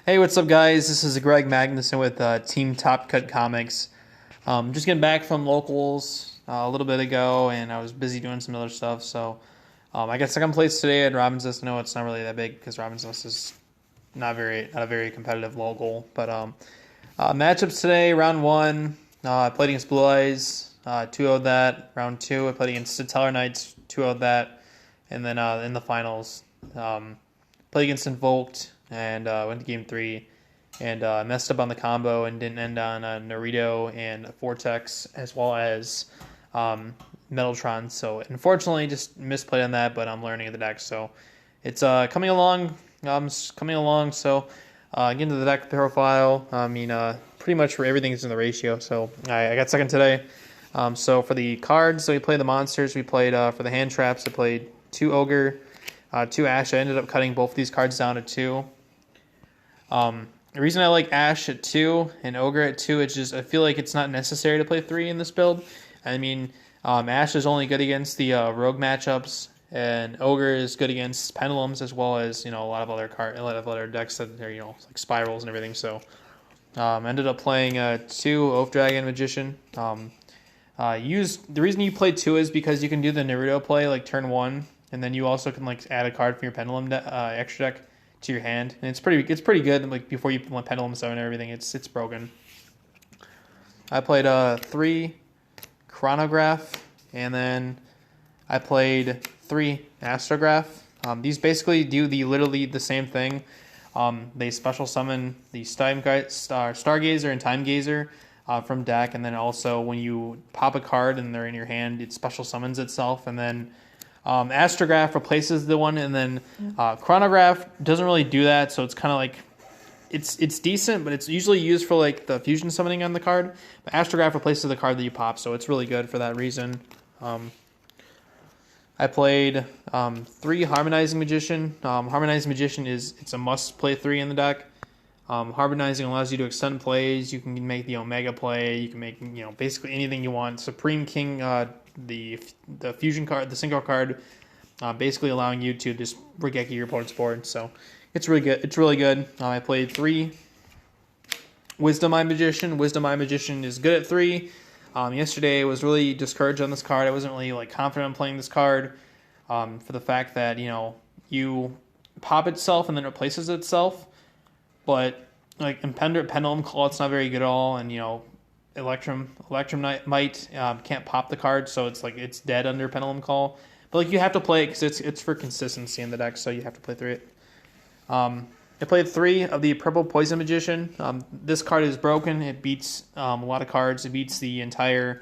Hey, what's up, guys? This is Greg Magnuson with Team Top Cut Comics. Just getting back from locals a little bit ago, and I was busy doing some other stuff. So I got second place today at Robinson's. No, it's not really that big because Robinson's is not a very competitive local. But matchups today: round one, I played against Blue Eyes, 2-0'd that. Round two, I played against Stellar Knights, 2-0'd that. And then in the finals, played against Invoked and went to game three and messed up on the combo and didn't end on a Naruto and a Vortex as well as Metaltron. So unfortunately, just misplayed on that, but I'm learning the deck. So it's coming along. So getting to the deck profile. Pretty much for everything is in the ratio. So I got second today. So for the cards, so we played the monsters. We played for the hand traps. I played 2 Ogre, 2 Ash. I ended up cutting both these cards down to 2. The reason I like Ash at 2 and Ogre at 2 is just I feel like it's not necessary to play 3 in this build. I mean, Ash is only good against the rogue matchups, and Ogre is good against pendulums as well as a lot of other decks that are like spirals and everything. So ended up playing 2 Oath Dragon Magician. The reason you play 2 is because you can do the Naruto play like turn 1, and then you also can like add a card from your pendulum extra deck to your hand, and it's pretty good. Like before you put pendulum summon and everything, it's broken. I played 3 Chronograph, and then I played 3 Astrograph. These basically do literally the same thing. They special summon the Stargazer and Time Gazer from deck, and then also when you pop a card and they're in your hand, it special summons itself, and then Astrograph replaces the one, and then Chronograph doesn't really do that, so it's kind of like it's decent, but it's usually used for like the fusion summoning on the card. But Astrograph replaces the card that you pop, so it's really good for that reason. I played 3 Harmonizing Magician. Harmonizing Magician it's a must play 3 in the deck. Harmonizing allows you to extend plays. You can make the Omega play. You can make basically anything you want. Supreme King, the fusion card, the single card, basically allowing you to just Regeki your opponent's board. So it's really good. It's really good. I played 3 Wisdom Eye Magician. Wisdom Eye Magician is good at 3. Yesterday I was really discouraged on this card. I wasn't really confident in playing this card for the fact that you pop itself and then replaces itself. But like in Pendulum Call, it's not very good at all, and Electrum Might can't pop the card, so it's dead under Pendulum Call. But you have to play it because it's for consistency in the deck, so you have to play through it. I played 3 of the Purple Poison Magician. This card is broken. It beats a lot of cards. It beats the entire.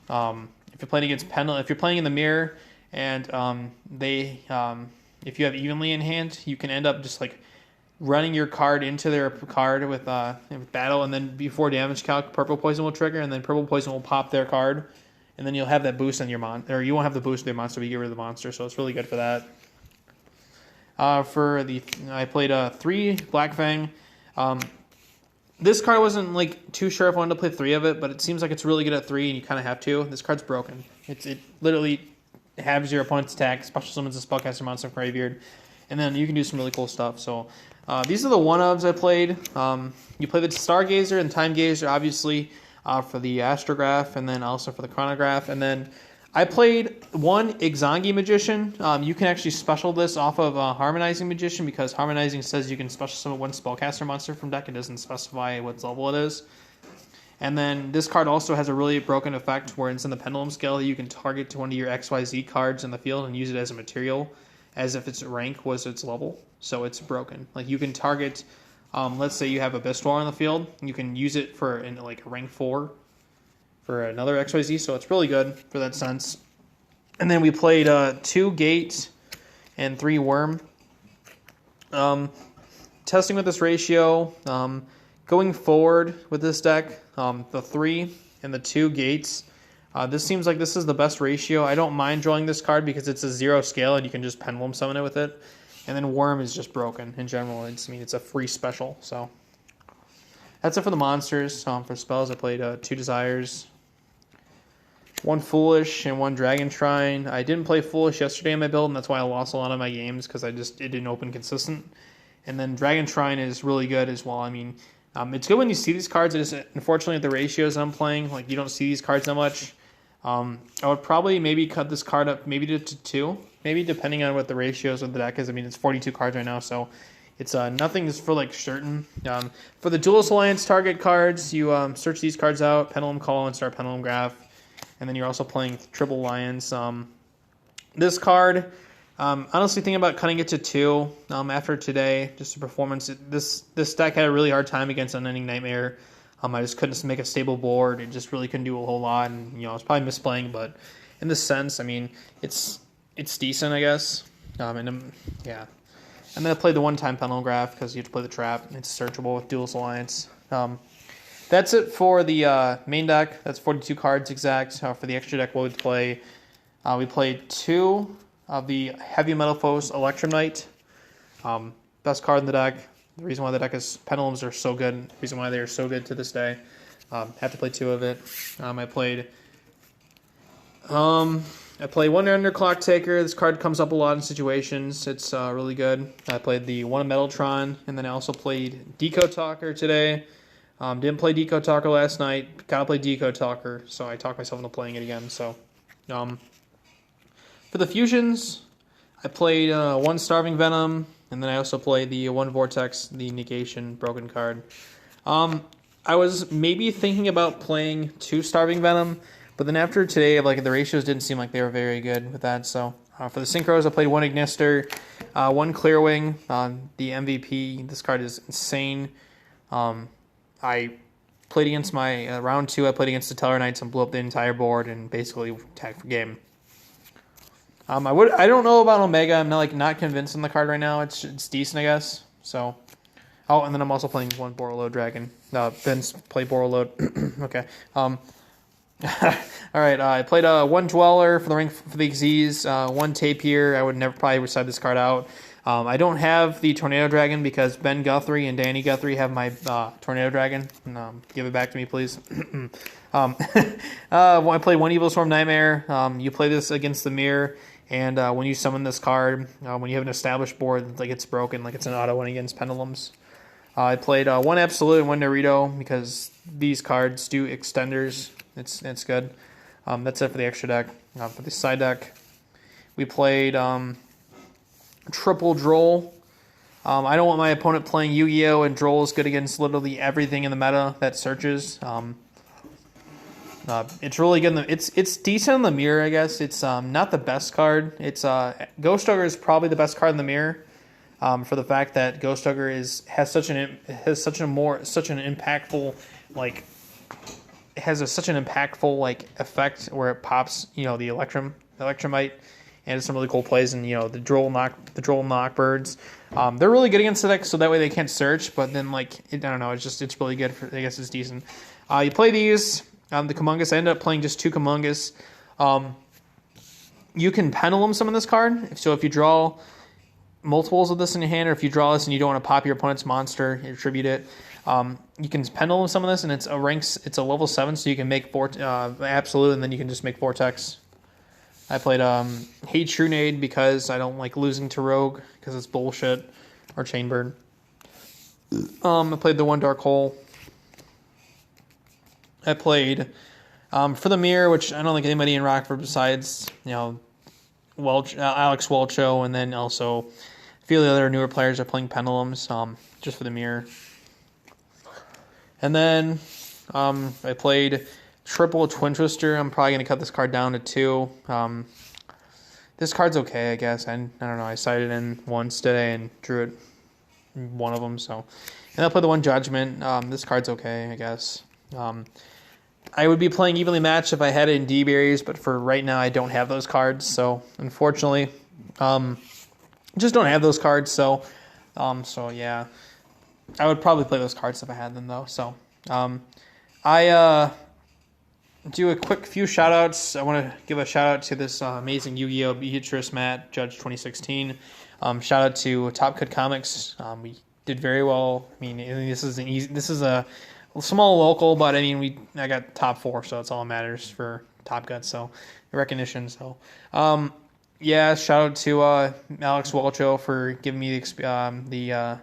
If you're playing against Pendulum, if you're playing in the mirror, and if you have evenly in hand, you can end up just running your card into their card with battle, and then before damage calc, Purple Poison will trigger, and then Purple Poison will pop their card, and then you'll have that boost on your or you won't have the boost of their monster, but you get rid of the monster, so it's really good for that. I played 3 Black Fang. This card I wasn't too sure if I wanted to play 3 of it, but it seems like it's really good at 3, and you kind of have to. This card's broken. It literally halves your opponent's attack, special summons a spellcaster monster from graveyard, and then you can do some really cool stuff. So these are the 1-ofs I played. You play the Stargazer and Time Gazer, obviously, for the Astrograph, and then also for the Chronograph. And then I played 1 Ixangi Magician. You can actually special this off of Harmonizing Magician, because Harmonizing says you can special summon 1 spellcaster monster from deck. It doesn't specify what level it is. And then this card also has a really broken effect where it's in the Pendulum scale that you can target to one of your XYZ cards in the field and use it as a material, as if its rank was its level. So it's broken. You can target, let's say you have a Bistwar on the field, you can use it for a rank 4 for another XYZ, so it's really good for that sense. And then we played 2 Gate and 3 Worm. Testing with this ratio, going forward with this deck, the 3 and the 2 Gates, this seems like this is the best ratio. I don't mind drawing this card because it's a 0 scale and you can just Pendulum summon it with it. And then Worm is just broken in general. It's a free special. So that's it for the monsters. For spells, I played 2 Desires, 1 Foolish, and 1 Dragon Shrine. I didn't play Foolish yesterday in my build, and that's why I lost a lot of my games, because it didn't open consistent. And then Dragon Shrine is really good as well. I mean, it's good when you see these cards. It is, unfortunately, at the ratios I'm playing, like you don't see these cards that much. I would probably maybe cut this card up maybe to 2, maybe depending on what the ratios of the deck is. I mean, it's 42 cards right now, so it's nothing is for like certain. For the Duelist Alliance target cards, you search these cards out, Pendulum Call, and start Pendulum Graph. And then you're also playing Triple Alliance. This card, honestly thinking about cutting it to 2 after today, just a performance. This deck had a really hard time against Unending Nightmare. I just couldn't make a stable board. It just really couldn't do a whole lot, and I was probably misplaying. But in this sense, I mean, it's decent, I guess. Yeah, and then I played the one-time Pendulum Graph because you have to play the trap. It's searchable with Duelist Alliance. That's it for the main deck. That's 42 cards exact. For the extra deck, what we played 2 of the Heavy Metal Foes Electrum Knight. Best card in the deck. The reason why the deck is pendulums are so good. The reason why they are so good to this day. Have to play 2 of it. I played 1 Underclock Taker. This card comes up a lot in situations. It's really good. I played the 1 Metaltron, and then I also played Decode Talker today. Didn't play Decode Talker last night. Gotta play Decode Talker, so I talked myself into playing it again. So, for the fusions, I played 1 Starving Venom, and then I also played the 1 Vortex, the Negation Broken card. I was maybe thinking about playing 2 Starving Venom, but then after today, like the ratios didn't seem like they were very good with that. So for the Synchros, I played 1 Ignister, 1 Clearwing, the MVP. This card is insane. I played against my round 2. I played against the Teller Knights and blew up the entire board and basically tagged for game. I don't know about Omega. I'm not convinced on the card right now. It's decent, I guess. So, and then I'm also playing 1 Borreload Dragon. Ben's play Borreload. Okay. All right. I played 1 Dweller for the Ring for the Xyz. 1 Tapir. I would never probably recite this card out. I don't have the Tornado Dragon because Ben Guthrie and Danny Guthrie have my Tornado Dragon. Give it back to me, please. I played 1 Evil Storm Nightmare. You play this against the Mirror, and when you summon this card, when you have an established board, like it's broken, like it's an auto win against Pendulums. I played 1 Absolute and 1 Naruto because these cards do extenders. It's good. That's it for the extra deck. For the side deck, we played Triple Droll. I don't want my opponent playing Yu-Gi-Oh! And Droll is good against literally everything in the meta that searches. It's really good. It's decent in the mirror, I guess. It's not the best card. It's Ghost Ogre is probably the best card in the mirror, for the fact that Ghost Ogre has such an impactful effect where it pops the Electrumite. And it's some really cool plays, and the Droll Knockbirds. They're really good against the deck, so that way they can't search. But then I don't know, it's really good. I guess it's decent. You play these. The Kumungus. I ended up playing just 2 Kumungus. You can pendulum summon this card. So if you draw multiples of this in your hand, or if you draw this and you don't want to pop your opponent's monster, you tribute it. You can pendulum summon this, and it's a level 7, so you can make Absolute, and then you can just make Vortex. I played Hate Shrunade because I don't like losing to Rogue because it's bullshit, or Chainbird. I played the 1 Dark Hole. I played for the Mirror, which I don't think anybody in Rockford besides Alex Welcho, and then also a few of the other newer players are playing Pendulums just for the Mirror. And then I played Triple Twin Twister. I'm probably going to cut this card down to 2. This card's okay, I guess. I don't know. I sided in once today and drew it 1 of them. So, and I played the 1 Judgment. This card's okay, I guess. I would be playing Evenly Matched if I had it in D-Berries, but for right now I don't have those cards. So unfortunately, just don't have those cards. So yeah, I would probably play those cards if I had them though. So I do a quick few shout-outs. I want to give a shout-out to this amazing Yu-Gi-Oh! Beatrice Matt, Judge 2016. Shout-out to Top Cut Comics. We did very well. I mean, this is a small local, but I mean, I got top 4, so that's all that matters for Top Cut, so recognition. So, yeah, shout-out to Alex Welcho for giving me the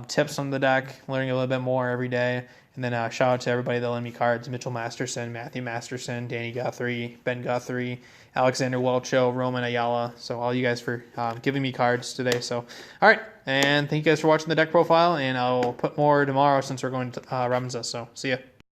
tips on the deck, learning a little bit more every day. And then shout out to everybody that lent me cards: Mitchell Masterson, Matthew Masterson, Danny Guthrie, Ben Guthrie, Alexander Welcho, Roman Ayala. So all you guys for giving me cards today. So all right, and thank you guys for watching the deck profile, and I'll put more tomorrow since we're going to Robinson. So see ya.